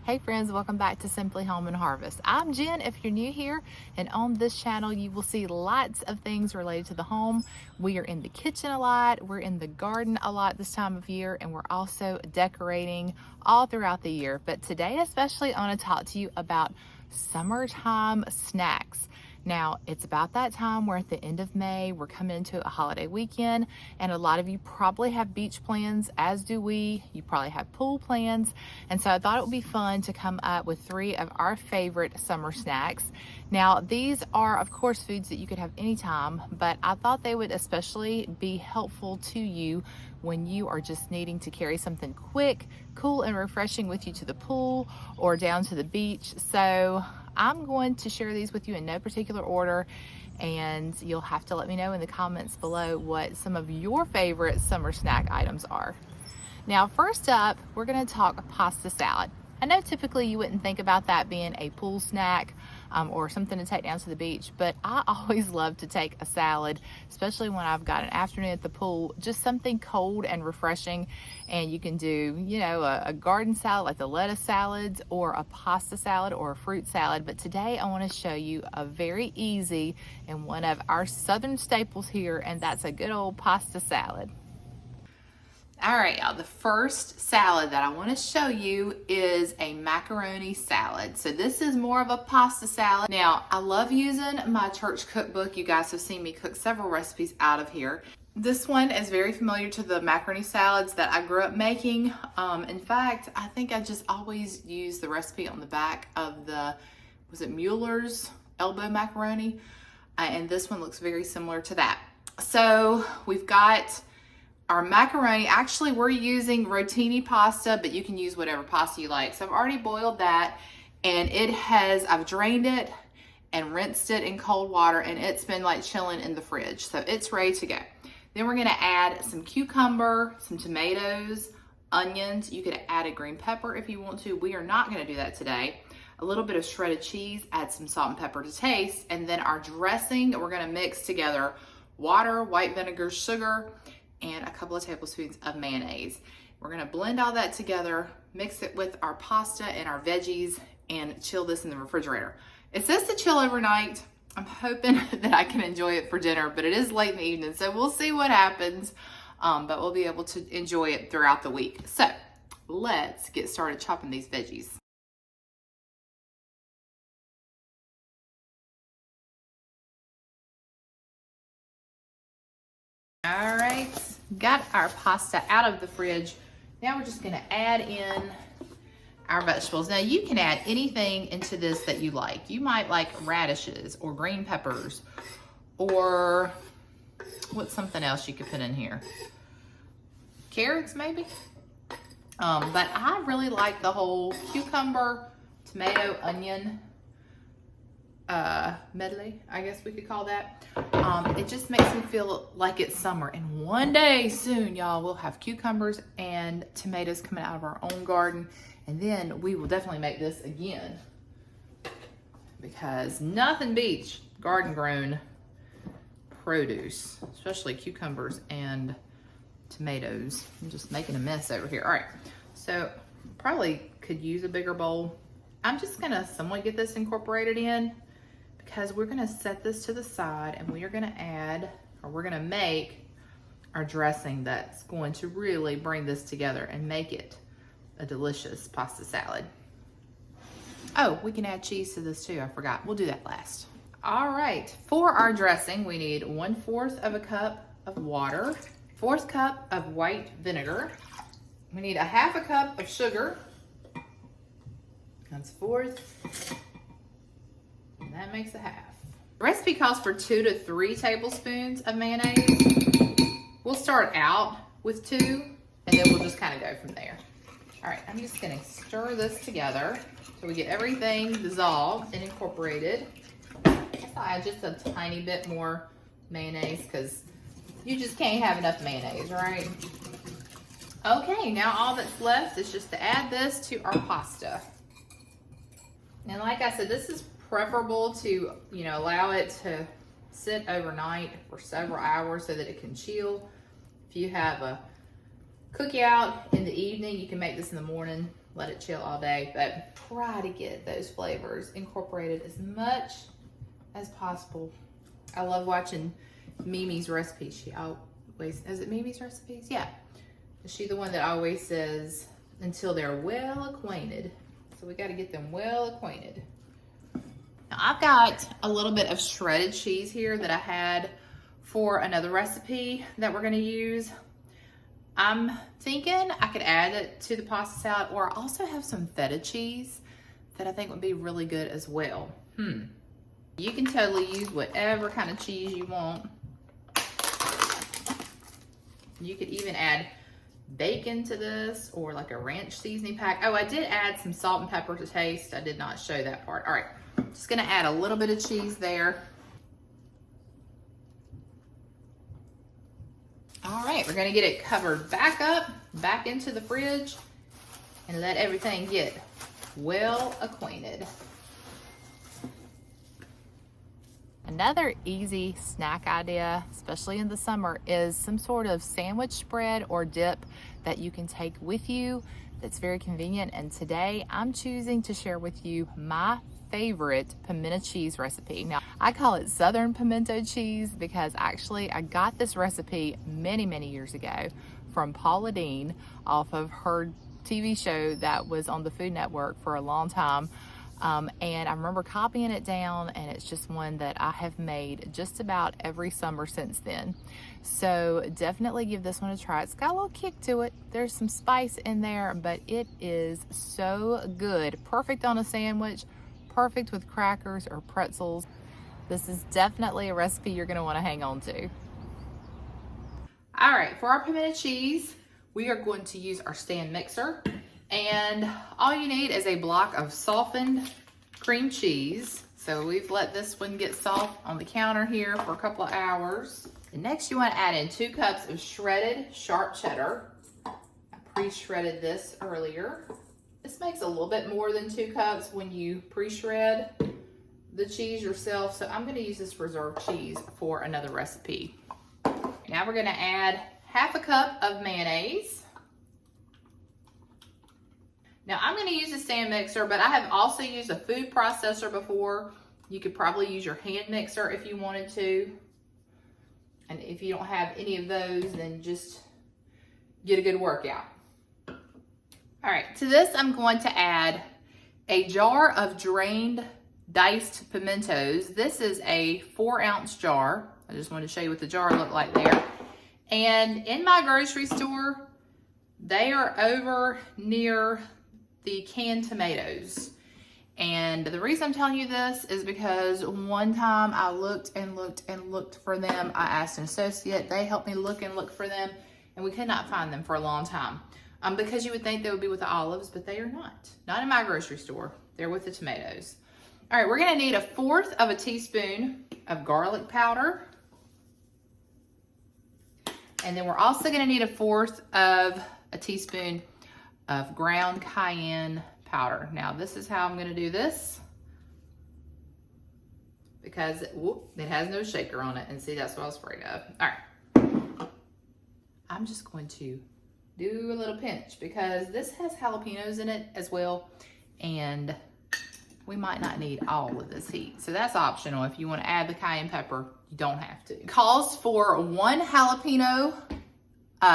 Hey friends, welcome back to Simply Home and Harvest. I'm Jen if you're new here, and on this channel you will see lots of things related to the home. We are in the kitchen a lot, we're in the garden a lot this time of year, and we're also decorating all throughout the year. But today especially I want to talk to you about summertime snacks. Now, it's about that time. We're at the end of May. We're coming into a holiday weekend, and a lot of you probably have beach plans, as do we. You probably have pool plans. And so I thought it would be fun to come up with 3 of our favorite summer snacks. Now, these are, of course, foods that you could have anytime, but I thought they would especially be helpful to you when you are just needing to carry something quick, cool, and refreshing with you to the pool or down to the beach. So I'm going to share these with you in no particular order, and you'll have to let me know in the comments below what some of your favorite summer snack items are. Now, first up, we're going to talk pasta salad. I know typically you wouldn't think about that being a pool snack or something to take down to the beach, but I always love to take a salad, especially when I've got an afternoon at the pool, just something cold and refreshing. And you can do, you know, a garden salad like the lettuce salads, or a pasta salad, or a fruit salad. But today I want to show you a very easy and one of our southern staples here, and that's a good old pasta salad. All right, y'all, the first salad that I want to show you is a macaroni salad. So this is more of a pasta salad. Now, I love using my church cookbook. You guys have seen me cook several recipes out of here. This one is very familiar to the macaroni salads that I grew up making. In fact, I think I just always use the recipe on the back of the, was it Mueller's elbow macaroni? And this one looks very similar to that. So we've got our macaroni. Actually, we're using rotini pasta, but you can use whatever pasta you like. So I've already boiled that, and I've drained it and rinsed it in cold water, and it's been like chilling in the fridge. So it's ready to go. Then we're gonna add some cucumber, some tomatoes, onions. You could add a green pepper if you want to. We are not gonna do that today. A little bit of shredded cheese, add some salt and pepper to taste, and then our dressing, we're gonna mix together water, white vinegar, sugar, and a couple of tablespoons of mayonnaise. We're gonna blend all that together, mix it with our pasta and our veggies, and chill this in the refrigerator. It says to chill overnight. I'm hoping that I can enjoy it for dinner, but it is late in the evening, so we'll see what happens. But we'll be able to enjoy it throughout the week. So let's get started chopping these veggies. All right, got our pasta out of the fridge. Now we're just gonna add in our vegetables. Now you can add anything into this that you like. You might like radishes or green peppers, or what's something else you could put in here? Carrots maybe? But I really like the whole cucumber, tomato, onion medley, I guess we could call that. It just makes me feel like it's summer, and one day soon, y'all, we'll have cucumbers and tomatoes coming out of our own garden, and then we will definitely make this again, because nothing beats garden grown produce, especially cucumbers and tomatoes. I'm just making a mess over here. All right, so probably could use a bigger bowl. I'm just gonna somewhat get this incorporated in, because we're gonna set this to the side, and we are gonna add, or we're gonna make our dressing that's going to really bring this together and make it a delicious pasta salad. Oh, we can add cheese to this too, I forgot. We'll do that last. All right, for our dressing, we need 1/4 of a cup of water, 1/4 cup of white vinegar. We need 1/2 cup of sugar. That's 1/4. That makes 1/2. The recipe calls for 2 to 3 tablespoons of mayonnaise. We'll start out with 2, and then we'll just kind of go from there. All right, I'm just gonna stir this together so we get everything dissolved and incorporated. I'll add just a tiny bit more mayonnaise, because you just can't have enough mayonnaise, right? Okay, now all that's left is just to add this to our pasta. And like I said, this is preferable to, you know, allow it to sit overnight for several hours so that it can chill. If you have a cookie out in the evening, you can make this in the morning. let it chill all day, but try to get those flavors incorporated as much as possible. I love watching Mimi's recipes. She always, is it Mimi's recipes? Yeah. Is she the one that always says, until they're well acquainted? So we got to get them well acquainted. Now I've got a little bit of shredded cheese here that I had for another recipe that we're gonna use. I'm thinking I could add it to the pasta salad, or I also have some feta cheese that I think would be really good as well. You can totally use whatever kind of cheese you want. You could even add bacon to this, or like a ranch seasoning pack. Oh, I did add some salt and pepper to taste. I did not show that part. All right, just gonna add a little bit of cheese there. All right, we're gonna get it covered back up, back into the fridge, and let everything get well acquainted. Another easy snack idea, especially in the summer, is some sort of sandwich spread or dip that you can take with you that's very convenient. And today I'm choosing to share with you my favorite pimento cheese recipe. Now, I call it Southern pimento cheese because actually I got this recipe many, many years ago from Paula Deen off of her TV show that was on the Food Network for a long time. And I remember copying it down, and it's just one that I have made just about every summer since then. So definitely give this one a try. It's got a little kick to it. There's some spice in there, but it is so good. Perfect on a sandwich, perfect with crackers or pretzels. This is definitely a recipe you're gonna wanna hang on to. All right, for our pimento cheese, we are going to use our stand mixer. And all you need is a block of softened cream cheese. So we've let this one get soft on the counter here for a couple of hours. And next you want to add in 2 cups of shredded sharp cheddar. I pre-shredded this earlier. This makes a little bit more than 2 cups when you pre-shred the cheese yourself. So I'm going to use this reserved cheese for another recipe. Now we're going to add half a cup of mayonnaise. Now I'm going to use a stand mixer, but I have also used a food processor before. You could probably use your hand mixer if you wanted to. And if you don't have any of those, then just get a good workout. All right, to this I'm going to add a jar of drained diced pimentos. This is a 4-ounce jar. I just wanted to show you what the jar looked like there. And in my grocery store, they are over near the canned tomatoes. And the reason I'm telling you this is because one time I looked and looked and looked for them. I asked an associate, they helped me look and look for them, and we could not find them for a long time. Because you would think they would be with the olives, but they are not. Not in my grocery store. They're with the tomatoes. All right, we're gonna need 1/4 of a teaspoon of garlic powder. And then we're also gonna need 1/4 of a teaspoon of ground cayenne powder. Now this is how I'm gonna do this, because it has no shaker on it, and see, that's what I was afraid of. All right, I'm just going to do a little pinch because this has jalapenos in it as well, and we might not need all of this heat. So that's optional. If you want to add the cayenne pepper, you don't have to. It calls for 1 jalapeno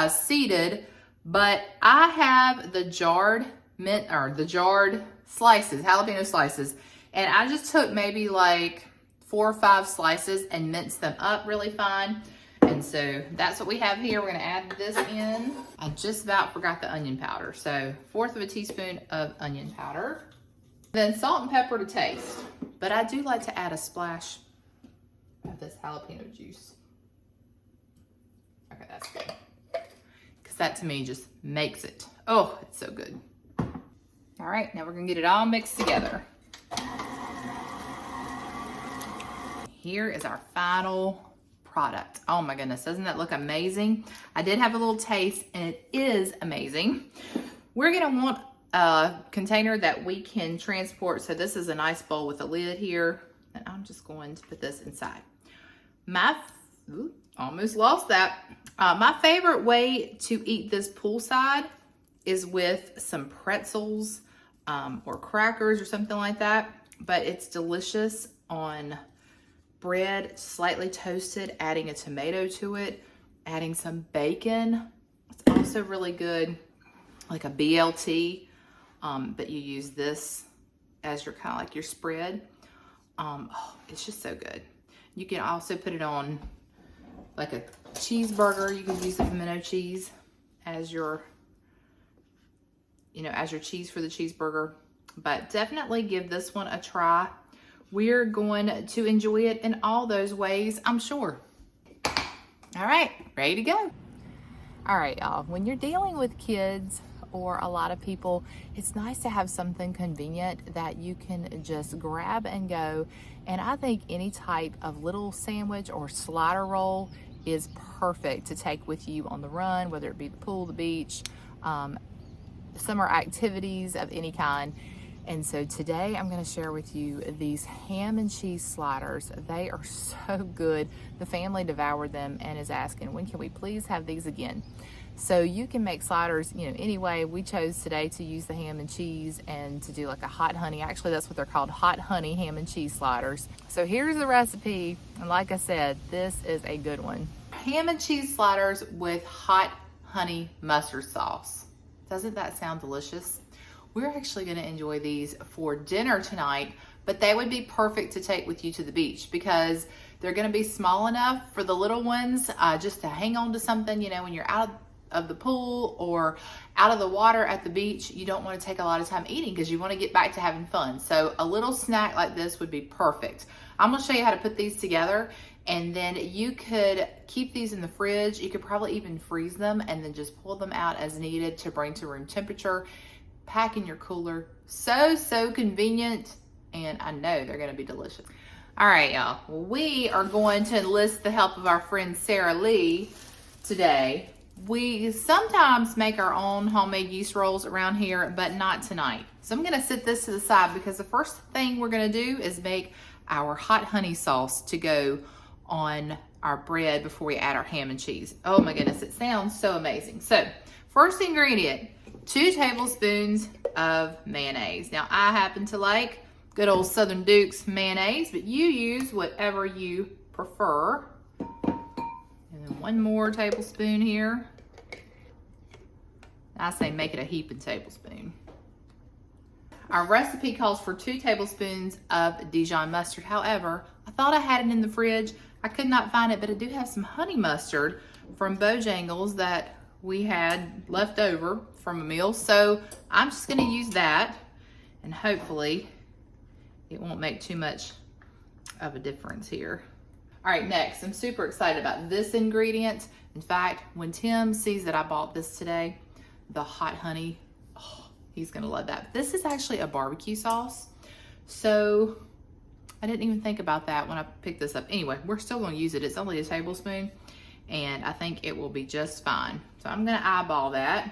seeded, but I have the jarred slices, jalapeno slices, and I just took maybe like 4 or 5 slices and minced them up really fine. And so that's what we have here. We're gonna add this in. I just about forgot the onion powder. So 1/4 of a teaspoon of onion powder. Then salt and pepper to taste. But I do like to add a splash of this jalapeno juice. Okay, that's good. Because that to me just makes it. Oh, it's so good. All right, now we're gonna get it all mixed together. Here is our final product. Oh my goodness, doesn't that look amazing? I did have a little taste, and it is amazing. We're gonna want a container that we can transport. So this is a nice bowl with a lid here, and I'm just going to put this inside. Almost lost that. My favorite way to eat this poolside is with some pretzels or crackers or something like that, but it's delicious on bread, slightly toasted, adding a tomato to it, adding some bacon. It's also really good, like a BLT, but you use this as your kind of like your spread. Oh, it's just so good. You can also put it on like a cheeseburger. You can use the pimento cheese as your, as your cheese for the cheeseburger, but definitely give this one a try. We're going to enjoy it in all those ways, I'm sure. All right, ready to go. All right, y'all, when you're dealing with kids or a lot of people, it's nice to have something convenient that you can just grab and go. And I think any type of little sandwich or slider roll is perfect to take with you on the run, whether it be the pool, the beach, summer activities of any kind. And so today I'm going to share with you these ham and cheese sliders. They are so good. The family devoured them and is asking, when can we please have these again? So you can make sliders, any way. We chose today to use the ham and cheese and to do like a hot honey. Actually, that's what they're called, hot honey ham and cheese sliders. So here's the recipe. And like I said, this is a good one. Ham and cheese sliders with hot honey mustard sauce. Doesn't that sound delicious? We're actually going to enjoy these for dinner tonight, but they would be perfect to take with you to the beach because they're going to be small enough for the little ones just to hang on to something, when you're out of the pool or out of the water at the beach. You don't want to take a lot of time eating because you want to get back to having fun. So a little snack like this would be perfect. I'm going to show you how to put these together, and then you could keep these in the fridge. You could probably even freeze them and then just pull them out as needed to bring to room temperature. Pack in your cooler. So convenient, and I know they're going to be delicious. All right, y'all. Well, we are going to enlist the help of our friend Sarah Lee today. We sometimes make our own homemade yeast rolls around here, but not tonight. So I'm going to set this to the side because the first thing we're going to do is make our hot honey sauce to go on our bread before we add our ham and cheese. Oh my goodness, it sounds so amazing. So first ingredient, 2 tablespoons of mayonnaise. Now I happen to like good old Southern Duke's mayonnaise, but you use whatever you prefer. And then 1 more tablespoon here. I say make it a heaping tablespoon. Our recipe calls for 2 tablespoons of Dijon mustard. However, I thought I had it in the fridge. I could not find it, but I do have some honey mustard from Bojangles that we had left over from a meal. So I'm just gonna use that, and hopefully it won't make too much of a difference here. All right, next, I'm super excited about this ingredient. In fact, when Tim sees that I bought this today, the hot honey, oh, he's gonna love that. This is actually a barbecue sauce. So I didn't even think about that when I picked this up. Anyway, we're still gonna use it. It's only a tablespoon, and I think it will be just fine. So I'm gonna eyeball that.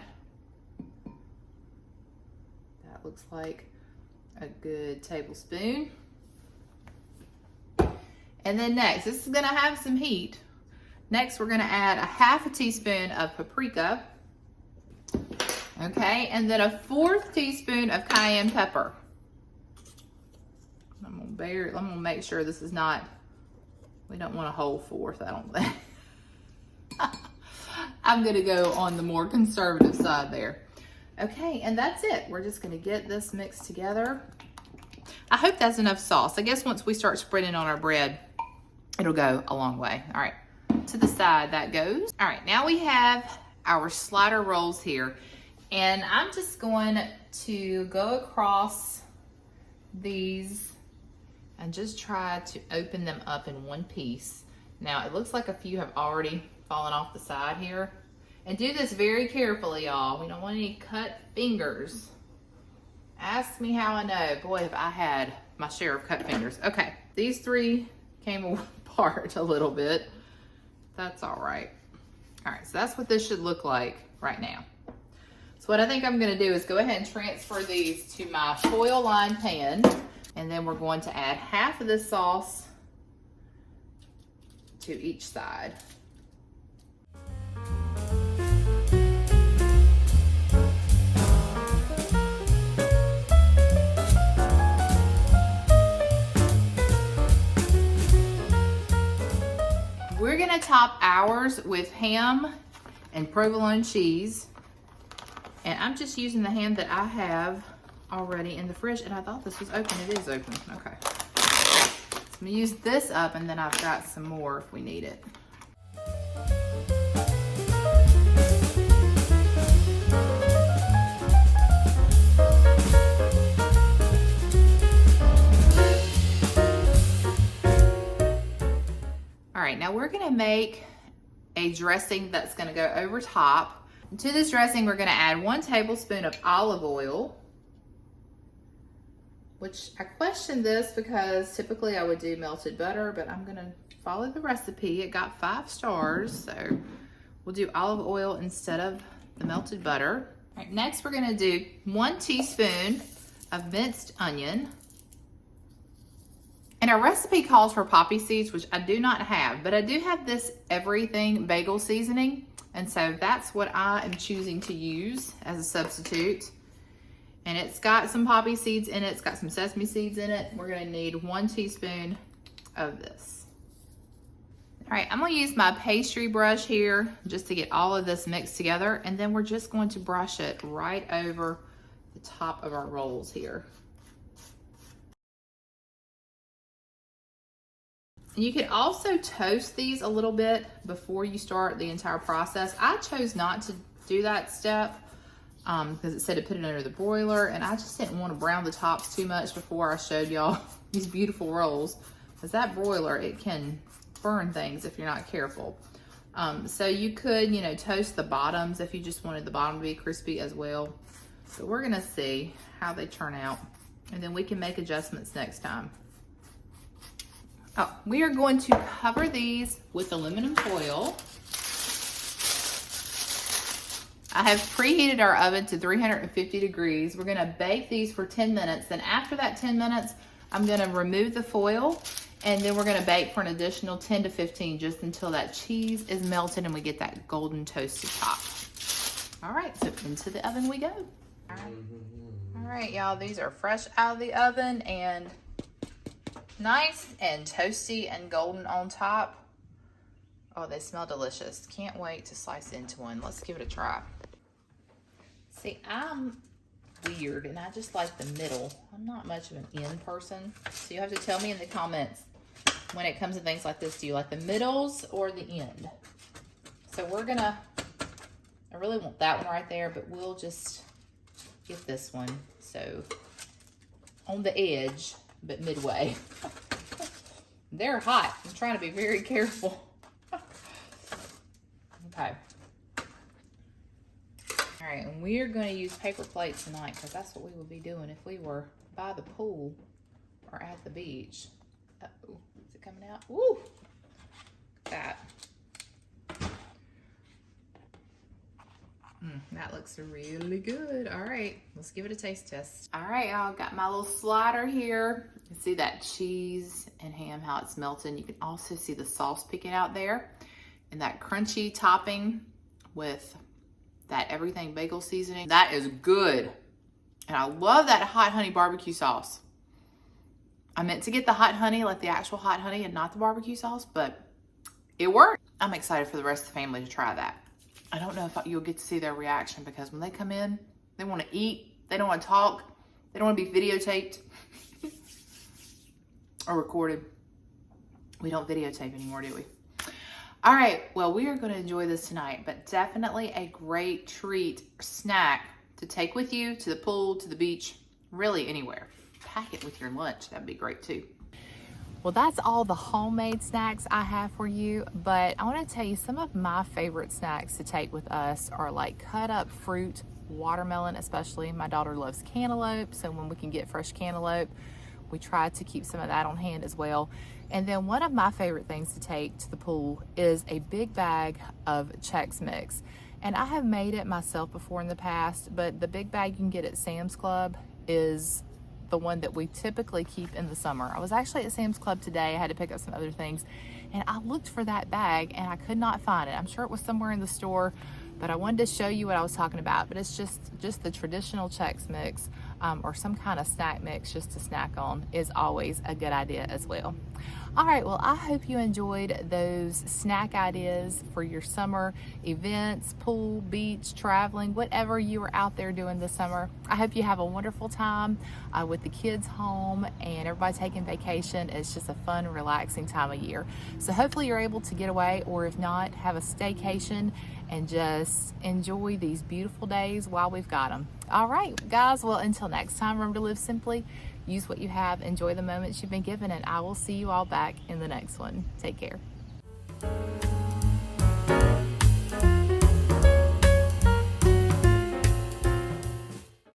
That looks like a good tablespoon. And then next, this is gonna have some heat. Next, we're gonna add a ½ teaspoon of paprika. Okay, and then a 1/4 teaspoon of cayenne pepper. I'm gonna make sure this is not, we don't want a whole 1/4, I don't think. I'm gonna go on the more conservative side there. Okay, and that's it. We're just gonna get this mixed together. I hope that's enough sauce. I guess once we start spreading on our bread, it'll go a long way. All right, to the side that goes. All right, now we have our slider rolls here, and I'm just going to go across these and just try to open them up in one piece. Now, it looks like a few have already fallen off the side here. And do this very carefully, y'all. We don't want any cut fingers. Ask me how I know. Boy, have I had my share of cut fingers. Okay, these 3 came apart a little bit. That's all right. All right, so that's what this should look like right now. So what I think I'm gonna do is go ahead and transfer these to my foil lined pan, and then we're going to add half of this sauce to each side. gonna top ours with ham and provolone cheese. And I'm just using the ham that I have already in the fridge, and I thought this was open. It is open, okay. So I'm gonna use this up, and then I've got some more if we need it. All right, now we're gonna make a dressing that's gonna go over top. To this dressing, we're gonna add 1 tablespoon of olive oil, which I questioned this because typically I would do melted butter, but I'm gonna follow the recipe. It got 5 stars, so we'll do olive oil instead of the melted butter. All right, next we're gonna do 1 teaspoon of minced onion. And our recipe calls for poppy seeds, which I do not have, but I do have this everything bagel seasoning. And so that's what I am choosing to use as a substitute. And it's got some poppy seeds in it. It's got some sesame seeds in it. We're gonna need 1 teaspoon of this. All right, I'm gonna use my pastry brush here just to get all of this mixed together. And then we're just going to brush it right over the top of our rolls here. You can also toast these a little bit before you start the entire process. I chose not to do that step because it said to put it under the broiler, and I just didn't want to brown the tops too much before I showed y'all these beautiful rolls, because that broiler, it can burn things if you're not careful. So you could, you know, toast the bottoms if you just wanted the bottom to be crispy as well. So we're gonna see how they turn out, and then we can make adjustments next time. Oh, we are going to cover these with aluminum foil. I have preheated our oven to 350 degrees. We're gonna bake these for 10 minutes. Then after that 10 minutes, I'm gonna remove the foil, and then we're gonna bake for an additional 10 to 15, just until that cheese is melted and we get that golden toasted top. All right, so into the oven we go. All right, y'all, these are fresh out of the oven and nice and toasty and golden on top. Oh, they smell delicious. Can't wait to slice into one. Let's give it a try. See, I'm weird and I just like the middle. I'm not much of an end person. So you have to tell me in the comments when it comes to things like this, do you like the middles or the end? So we're gonna, I really want that one right there, but we'll just get this one. So on the edge, but midway. They're hot. I'm trying to be very careful. Okay. All right, and we are going to use paper plates tonight because that's what we would be doing if we were by the pool or at the beach. Uh-oh, is it coming out? Woo! Look at that. That looks really good. All right, let's give it a taste test. All right, y'all, got my little slider here. You can see that cheese and ham, how it's melting. You can also see the sauce peeking out there and that crunchy topping with that everything bagel seasoning. That is good. And I love that hot honey barbecue sauce. I meant to get the hot honey, like the actual hot honey and not the barbecue sauce, but it worked. I'm excited for the rest of the family to try that. I don't know if you'll get to see their reaction because when they come in, they want to eat, they don't want to talk, they don't want to be videotaped or recorded. We don't videotape anymore, do we? All right, well, we are going to enjoy this tonight, but definitely a great treat or snack to take with you to the pool, to the beach, really anywhere. Pack it with your lunch. That'd be great too. Well, that's all the homemade snacks I have for you, but I want to tell you some of my favorite snacks to take with us are like cut up fruit, watermelon especially. My daughter loves cantaloupe, so when we can get fresh cantaloupe, we try to keep some of that on hand as well. And then one of my favorite things to take to the pool is a big bag of Chex Mix. And I have made it myself before in the past, but the big bag you can get at Sam's Club is the one that we typically keep in the summer. I was actually at Sam's Club today. I had to pick up some other things and I looked for that bag and I could not find it. I'm sure it was somewhere in the store, but I wanted to show you what I was talking about. But it's just the traditional Chex Mix. or some kind of snack mix just to snack on is always a good idea as well. All right, well, I hope you enjoyed those snack ideas for your summer events, pool, beach, traveling, whatever you are out there doing this summer. I hope you have a wonderful time with the kids home and everybody taking vacation. It's just a fun, relaxing time of year. So hopefully you're able to get away, or if not, have a staycation and just enjoy these beautiful days while we've got them. All right, guys, well, until next time, remember to live simply, use what you have, enjoy the moments you've been given, and I will see you all back in the next one. Take care.